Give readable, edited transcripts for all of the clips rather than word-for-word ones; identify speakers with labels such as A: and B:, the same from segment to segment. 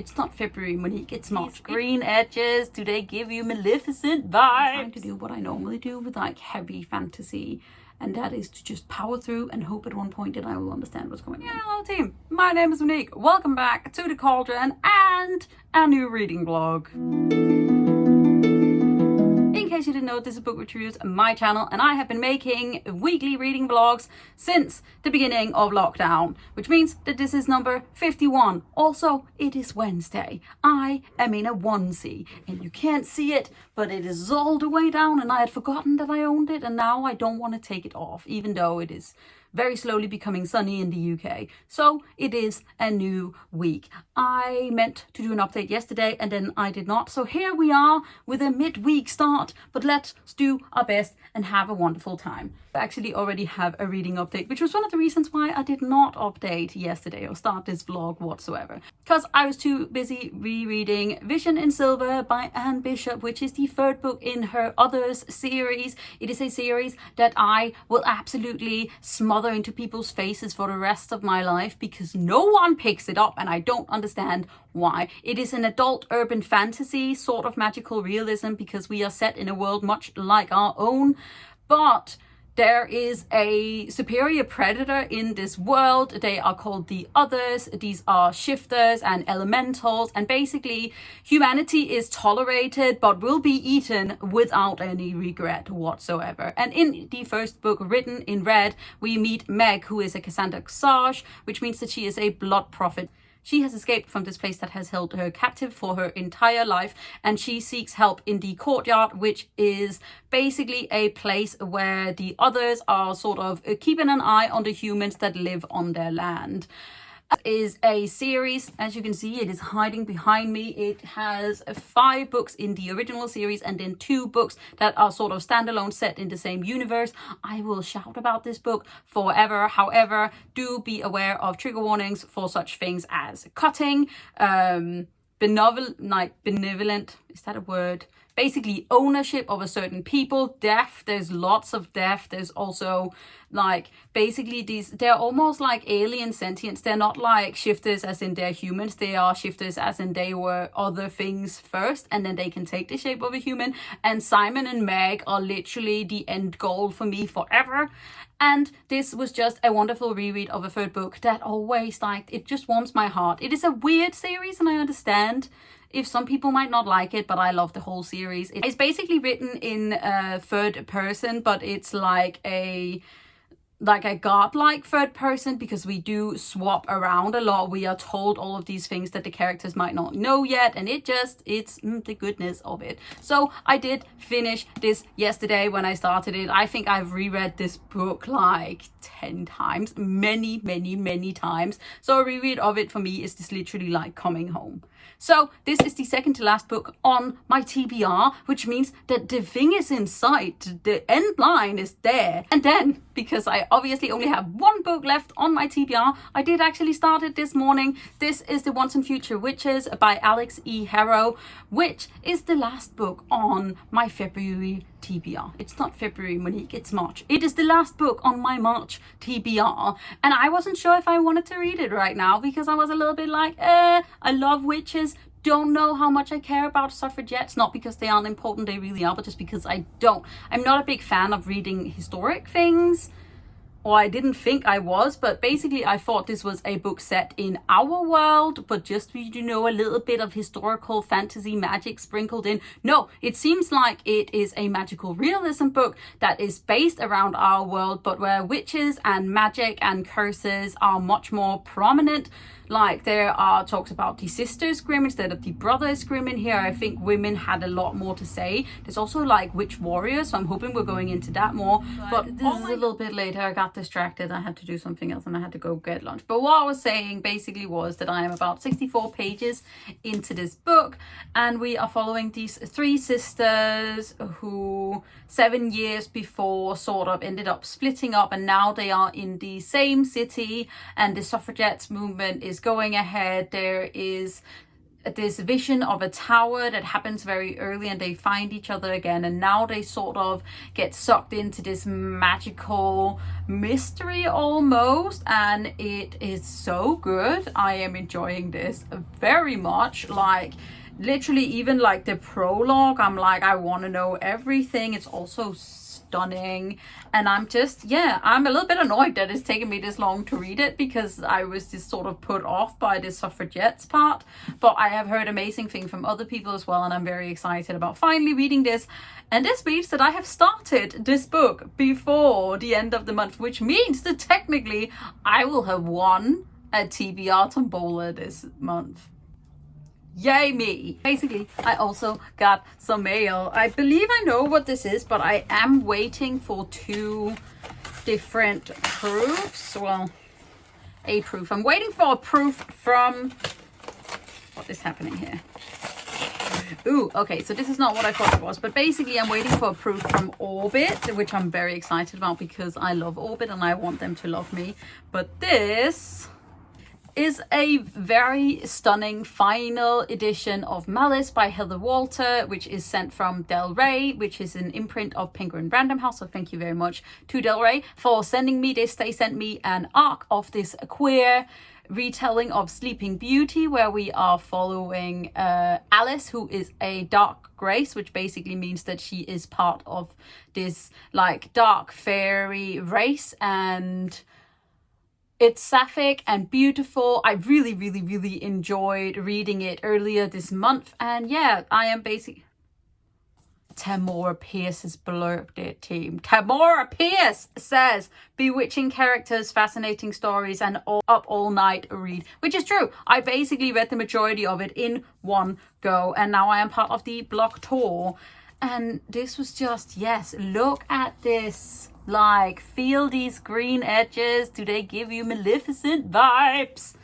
A: It's not February, Monique, it's March. Green edges, do they give you Maleficent vibes? I'm trying to do what I normally do with like heavy fantasy, and that is to just power through and hope at one point that I will understand what's going on. Hello team, my name is Monique. Welcome back to the Cauldron and a new reading vlog. In case you didn't know, this is Bookwitch Reviews, my channel, and I have been making weekly reading vlogs since the beginning of lockdown, which means that this is number 51. Also, it is Wednesday. I am in a onesie, and you can't see it, but it is all the way down, and I had forgotten that I owned it, and now I don't want to take it off, even though it is very slowly becoming sunny in the UK. So it is a new week. I meant to do an update yesterday and then I did not. So here we are with a midweek start, but let's do our best and have a wonderful time. I actually already have a reading update, which was one of the reasons why I did not update yesterday or start this vlog whatsoever. Because I was too busy rereading Vision in Silver by Anne Bishop, which is the third book in her Others series. It is a series that I will absolutely smother into people's faces for the rest of my life because no one picks it up and I don't understand why. It is an adult urban fantasy, sort of magical realism, because we are set in a world much like our own, but there is a superior predator in this world. They are called the Others. These are shifters and elementals, and basically humanity is tolerated but will be eaten without any regret whatsoever. And in the first book, written in red, we meet Meg, who is a Cassandra Sage, which means that she is a blood prophet. She has escaped from this place that has held her captive for her entire life, and she seeks help in the courtyard, which is basically a place where the Others are sort of keeping an eye on the humans that live on their land. It is a series, as you can see, it is hiding behind me. It has 5 books in the original series and then 2 books that are sort of standalone set in the same universe. I will shout about this book forever. However, do be aware of trigger warnings for such things as cutting, benevolent, is that a word? Basically ownership of a certain people, death, there's lots of death. There's also like basically they're almost like alien sentients. They're not like shifters as in they're humans, they are shifters as in they were other things first and then they can take the shape of a human. And Simon and Meg are literally the end goal for me forever. And this was just a wonderful reread of a third book that always, like, it just warms my heart. It is a weird series and I understand if some people might not like it, but I love the whole series. It's basically written in third person, but it's like a godlike third person because we do swap around a lot. We are told all of these things that the characters might not know yet, and it's the goodness of it. So I did finish this yesterday when I started it. I think I've reread this book like 10 times, many times. So a reread of it for me is just literally like coming home. So this is the second to last book on my TBR, which means that the thing is in sight, the end line is there. And then, because I obviously only have 1 book left on my TBR, I did actually start it this morning. This is The Once and Future Witches by Alix E. Harrow, which is the last book on my February TBR. It's not February, Monique, it's March. It is the last book on my March TBR, and I wasn't sure if I wanted to read it right now because I was a little bit like, I love witches, don't know how much I care about suffragettes, not because they aren't important, they really are, but just because I'm not a big fan of reading historic things. Or I didn't think I was, but basically I thought this was a book set in our world, but just, you know, a little bit of historical fantasy magic sprinkled in. No, it seems like it is a magical realism book that is based around our world, but where witches and magic and curses are much more prominent. Like there are talks about the sisters Grimm instead of the brothers Grimm in here. I think women had a lot more to say. There's also like witch warriors, so I'm hoping we're going into that more. But this is a little bit later. I got distracted. I had to do something else and I had to go get lunch. But what I was saying basically was that I am about 64 pages into this book, and we are following these 3 sisters who 7 years before sort of ended up splitting up, and now they are in the same city and the suffragettes movement is going ahead. There is this vision of a tower that happens very early, and they find each other again, and now they sort of get sucked into this magical mystery almost, and it is so good. I am enjoying this very much. Like literally even like the prologue, I'm like, I want to know everything. It's also stunning, and I'm just, yeah, I'm a little bit annoyed that it's taken me this long to read it, because I was just sort of put off by the suffragettes part, but I have heard amazing things from other people as well, and I'm very excited about finally reading this. And this means that I have started this book before the end of the month, which means that technically I will have won a TBR tombola this month. Yay me! Basically, I also got some mail. I believe I know what this is, but I am waiting for 2 different proofs. Well, a proof. I'm waiting for a proof from... What is happening here? Ooh, okay, so this is not what I thought it was, but basically I'm waiting for a proof from Orbit, which I'm very excited about because I love Orbit and I want them to love me. But this is a very stunning final edition of Malice by Heather Walter, which is sent from Del Rey, which is an imprint of Penguin Random House. So thank you very much to Del Rey for sending me this. They sent me an arc of this queer retelling of Sleeping Beauty, where we are following Alice, who is a dark grace, which basically means that she is part of this like dark fairy race, and it's sapphic and beautiful. I really, really, really enjoyed reading it earlier this month. And yeah, I am basically... Tamora Pierce has blurbed it, team. Tamora Pierce says, bewitching characters, fascinating stories, and all night read. Which is true. I basically read the majority of it in one go. And now I am part of the block tour. And this was just, yes, look at this. Like, feel these green edges. Do they give you Maleficent vibes?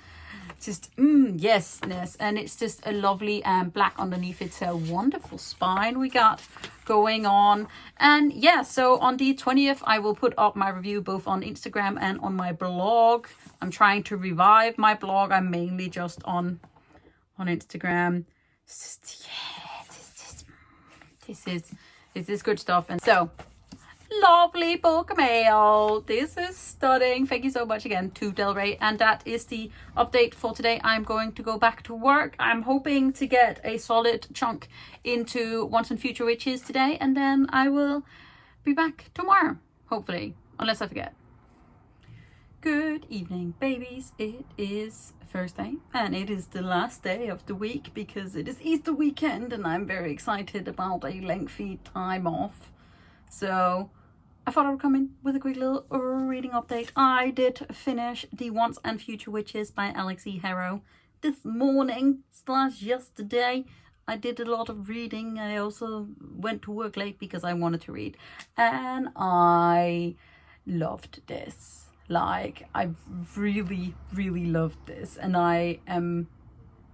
A: Just, yesness. And it's just a lovely black underneath. It's a wonderful spine we got going on. And yeah, so on the 20th, I will put up my review both on Instagram and on my blog. I'm trying to revive my blog. I'm mainly just on Instagram. It's just, yeah, this is good stuff. And so... lovely book mail. This is stunning. Thank you so much again to Del Rey. And that is the update for today. I'm going to go back to work. I'm hoping to get a solid chunk into Once and Future Witches today, and then I will be back tomorrow, hopefully, unless I forget. Good evening, babies. It is Thursday, and it is the last day of the week because it is Easter weekend, and I'm very excited about a lengthy time off. So I thought I would come in with a quick little reading update. I did finish the Once and Future Witches by Alix Harrow this morning / yesterday. I did a lot of reading. I also went to work late because I wanted to read. And I loved this. Like, I really, really loved this. And I am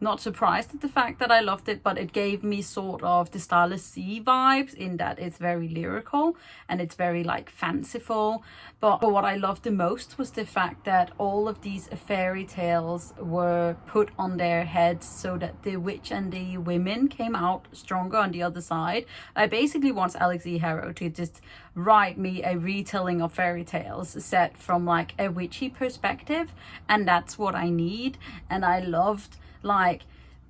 A: not surprised at the fact that I loved it, but it gave me sort of the Starless Sea vibes in that it's very lyrical and it's very like fanciful. But what I loved the most was the fact that all of these fairy tales were put on their heads so that the witch and the women came out stronger on the other side. I basically want Alix Harrow to just write me a retelling of fairy tales set from like a witchy perspective, and that's what I need. And I loved like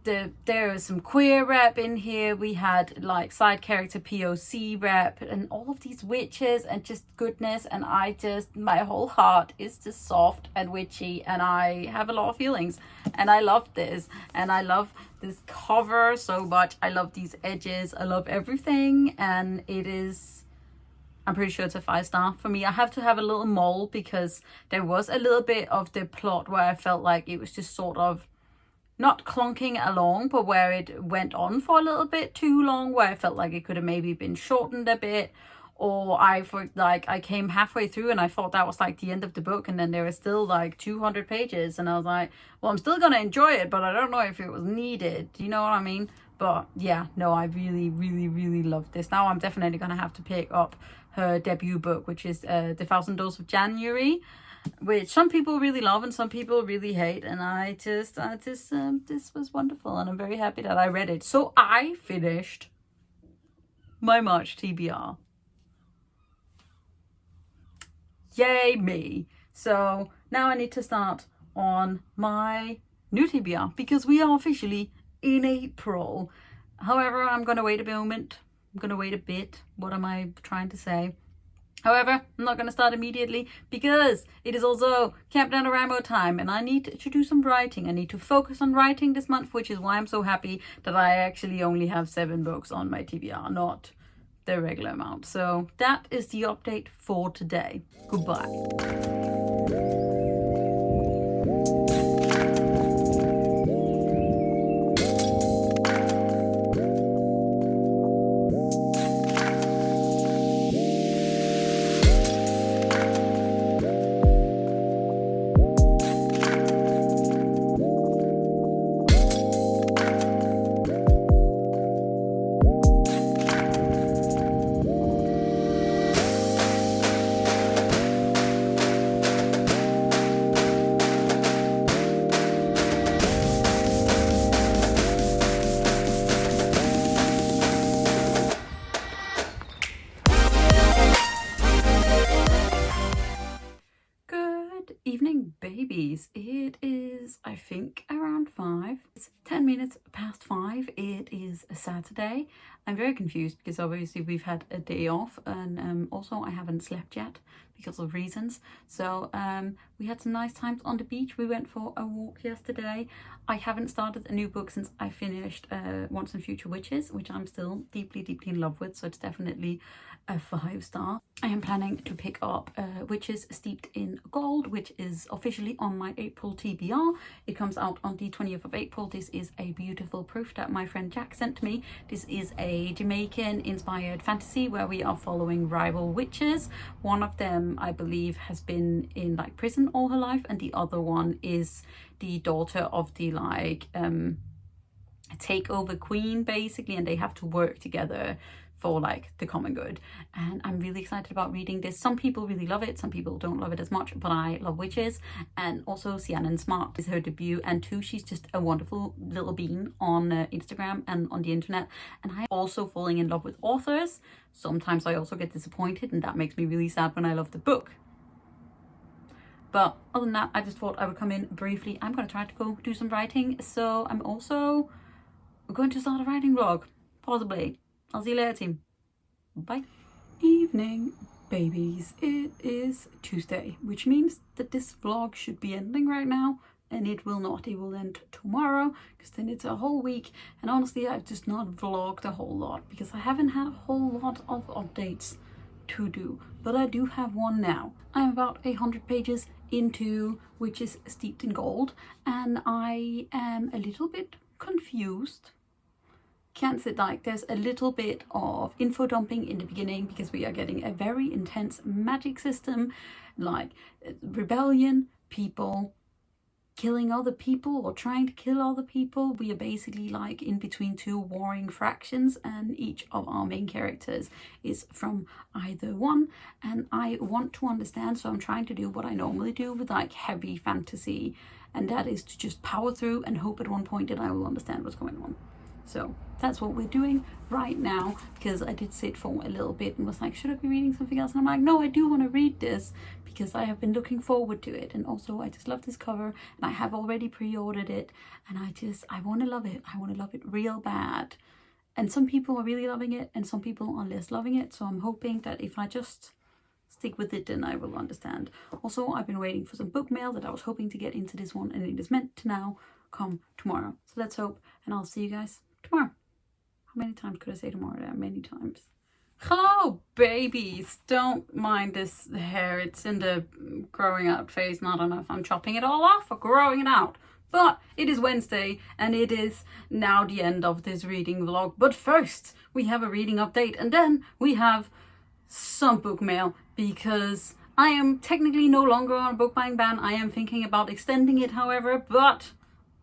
A: there was some queer rep in here. We had like side character POC rep and all of these witches and just goodness. And my whole heart is just soft and witchy, and I have a lot of feelings, and I love this, and I love this cover so much. I love these edges. I love everything, and it is, I'm pretty sure it's a 5-star for me. I have to have a little mole because there was a little bit of the plot where I felt like it was just sort of not clunking along, but where it went on for a little bit too long, where I felt like it could have maybe been shortened a bit, or I came halfway through and I thought that was like the end of the book, and then there was still like 200 pages, and I was like, well, I'm still gonna enjoy it, but I don't know if it was needed. You know what I mean? But yeah, no, I really, really, really loved this. Now I'm definitely gonna have to pick up her debut book, which is The Thousand Doors of January. which some people really love and some people really hate. And I just this was wonderful, and I'm very happy that I read it. So I finished my March TBR. Yay me. So now I need to start on my new TBR because we are officially in April. However, I'm going to wait a moment. I'm going to wait a bit. What am I trying to say? However, I'm not going to start immediately because it is also Countdown to Ramble time and I need to do some writing. I need to focus on writing this month, which is why I'm so happy that I actually only have 7 books on my TBR, not the regular amount. So that is the update for today. Goodbye. Evening babies, it is I think around 5. It's 10 minutes past 5. It is a Saturday. I'm very confused because obviously we've had a day off and also I haven't slept yet because of reasons. So we had some nice times on the beach. We went for a walk yesterday. I haven't started a new book since I finished Once and Future Witches, which I'm still deeply in love with, so it's definitely a 5-star. I am planning to pick up Witches Steeped in Gold, which is officially on my April TBR. It comes out on the 20th of April. This is a beautiful proof that my friend Jack sent me. This is a Jamaican inspired fantasy where we are following rival witches. One of them, I believe, has been in like prison all her life, and the other one is the daughter of the like takeover queen basically, and they have to work together for like the common good. And I'm really excited about reading this. Some people really love it, some people don't love it as much, but I love witches. And also Ciannon Smart is her debut, and 2, she's just a wonderful little bean on Instagram and on the internet. And I'm also falling in love with authors. Sometimes I also get disappointed, and that makes me really sad when I love the book. But other than that, I just thought I would come in briefly. I'm going to try to go do some writing, so I'm also going to start a writing vlog, possibly. I'll see you later, team. Bye. Evening, babies. It is Tuesday, which means that this vlog should be ending right now, and it will not. It will end tomorrow, because then it's a whole week. And honestly, I've just not vlogged a whole lot, because I haven't had a whole lot of updates to do. But I do have one now. I'm about 100 pages into Witches Steeped in Gold, and I am a little bit confused. Can't sit like there's a little bit of info dumping in the beginning because we are getting a very intense magic system, like rebellion, people killing other people or trying to kill other people. We are basically like in between 2 warring fractions, and each of our main characters is from either one, and I want to understand, so I'm trying to do what I normally do with like heavy fantasy, and that is to just power through and hope at one point that I will understand what's going on. So that's what we're doing right now, because I did sit for a little bit and was like, should I be reading something else? And I'm like, no, I do want to read this because I have been looking forward to it. And also I just love this cover, and I have already pre-ordered it, and I want to love it. I want to love it real bad. And some people are really loving it and some people are less loving it. So I'm hoping that if I just stick with it, then I will understand. Also, I've been waiting for some book mail that I was hoping to get into this one, and it is meant to now come tomorrow. So let's hope, and I'll see you guys tomorrow. How many times could I say tomorrow? There are many times. Hello, babies. Don't mind this hair. It's in the growing out phase, and I don't know if I'm chopping it all off or growing it out. But it is Wednesday, and it is now the end of this reading vlog. But first, we have a reading update, and then we have some book mail, because I am technically no longer on a book buying ban. I am thinking about extending it, however, but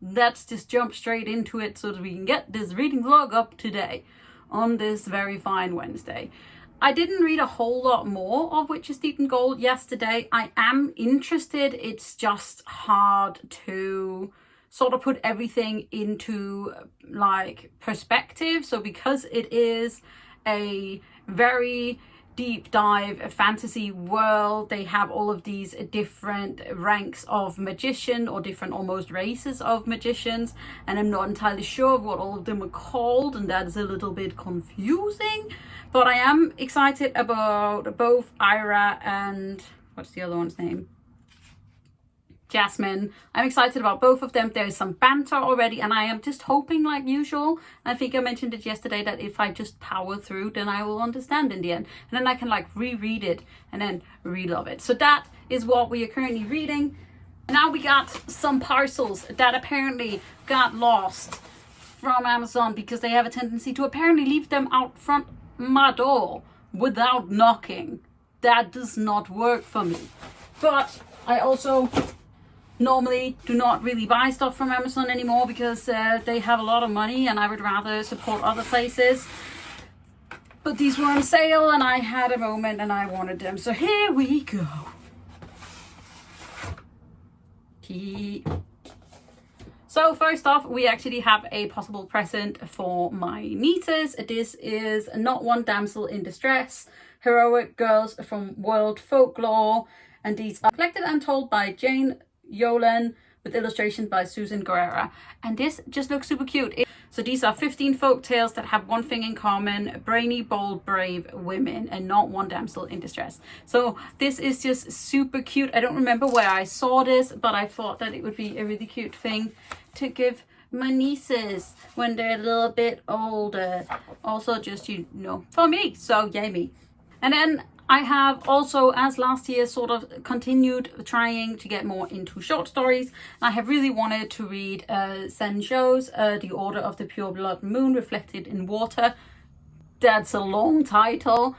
A: let's just jump straight into it so that we can get this reading vlog up today on this very fine Wednesday. I didn't read a whole lot more of Witches Steeped in Gold yesterday. I am interested. It's just hard to sort of put everything into like perspective. So because it is a very deep dive fantasy world, they have all of these different ranks of magician, or different almost races of magicians, and I'm not entirely sure of what all of them are called, and that is a little bit confusing. But I am excited about both Ira and what's the other one's name? Jasmine. I'm excited about both of them. There's some banter already, and I am just hoping, like usual, I think I mentioned it yesterday, that if I just power through, then I will understand in the end, and then I can like reread it and then re-love it. So that is what we are currently reading. Now we got some parcels that apparently got lost from Amazon, because they have a tendency to apparently leave them out front my door without knocking. That does not work for me. But I also normally do not really buy stuff from Amazon anymore, because they have a lot of money and I would rather support other places. But these were on sale and I had a moment and I wanted them. So here we go. So first off, we actually have a possible present for my nieces. This is Not One Damsel in Distress, Heroic Girls from World Folklore. And these are collected and told by Jane Yolen, with illustrations by Susan Guerrera. And this just looks super cute. So these are 15 folk tales that have one thing in common: brainy, bold, brave women, and not one damsel in distress. So this is just super cute. I don't remember where I saw this, but I thought that it would be a really cute thing to give my nieces when they're a little bit older. Also just, you know, for me. So yay me. And then I have also, as last year, sort of continued trying to get more into short stories. I have really wanted to read Sen Shou's The Order of the Pure Blood Moon Reflected in Water. That's a long title,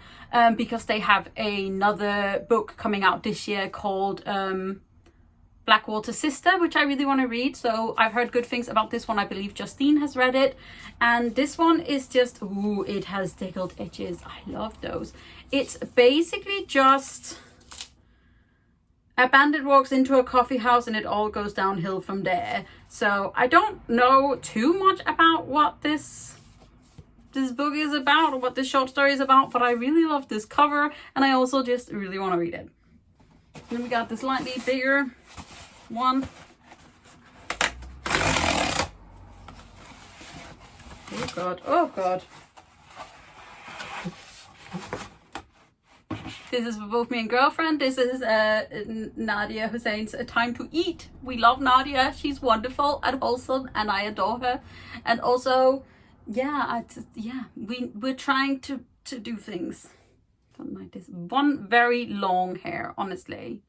A: because they have another book coming out this year called Blackwater Sister, which I really want to read. So I've heard good things about this one. I believe Justine has read it. And this one is just, ooh, it has tickled edges. I love those. It's basically just a bandit walks into a coffee house and it all goes downhill from there. So I don't know too much about what this book is about, or what this short story is about, but I really love this cover and I also just really want to read it. And then we got this slightly bigger one. Oh god, oh god. This is for both me and girlfriend. This is Nadiya Hussain's Time to Eat. We love Nadiya. She's wonderful and wholesome and I adore her. And also, yeah, we're trying to do things. Something like this. One very long hair, honestly.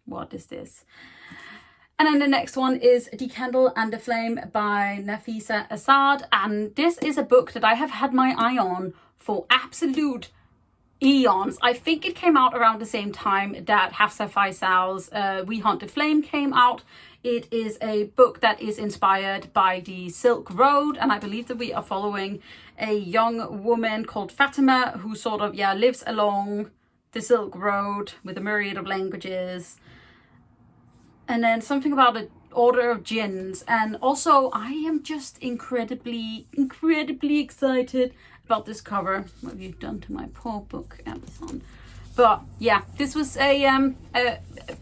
A: What is this? And then the next one is The Candle and the Flame by Nafiza Azad. And this is a book that I have had my eye on for absolute eons. I think it came out around the same time that Hafsa Faisal's We Hunt the Flame came out. It is a book that is inspired by the Silk Road, and I believe that we are following a young woman called Fatima who sort of lives along the Silk Road with a myriad of languages. And then something about an order of jinns. And also I am just incredibly excited about this cover. What have you done to my poor book, Amazon? But yeah, this was a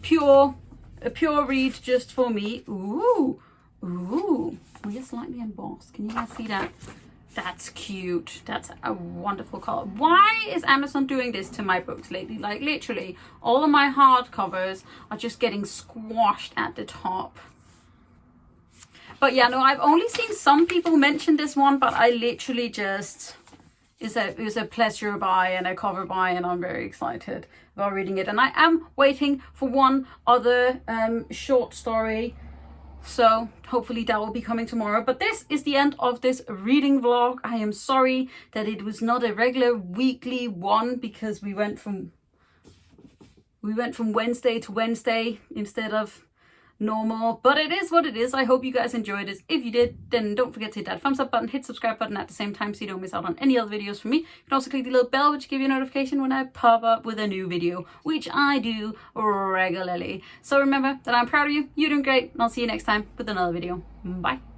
A: pure read just for me. Ooh, we are slightly embossed. Can you guys see that? That's cute. That's a wonderful color. Why is Amazon doing this to my books lately? Like literally all of my hardcovers are just getting squashed at the top. But yeah, no, I've only seen some people mention this one, but I literally just, it was a pleasure buy and a cover buy, and I'm very excited about reading it. And I am waiting for one other short story, so hopefully that will be coming tomorrow. But this is the end of this reading vlog. I am sorry that it was not a regular weekly one, because we went from Wednesday to Wednesday instead of no more, but it is what it is. I hope you guys enjoyed it. If you did, then don't forget to hit that thumbs up button, hit subscribe button at the same time so you don't miss out on any other videos from me. You can also click the little bell which will give you a notification when I pop up with a new video, which I do regularly. So remember that I'm proud of you, you're doing great, and I'll see you next time with another video. Bye.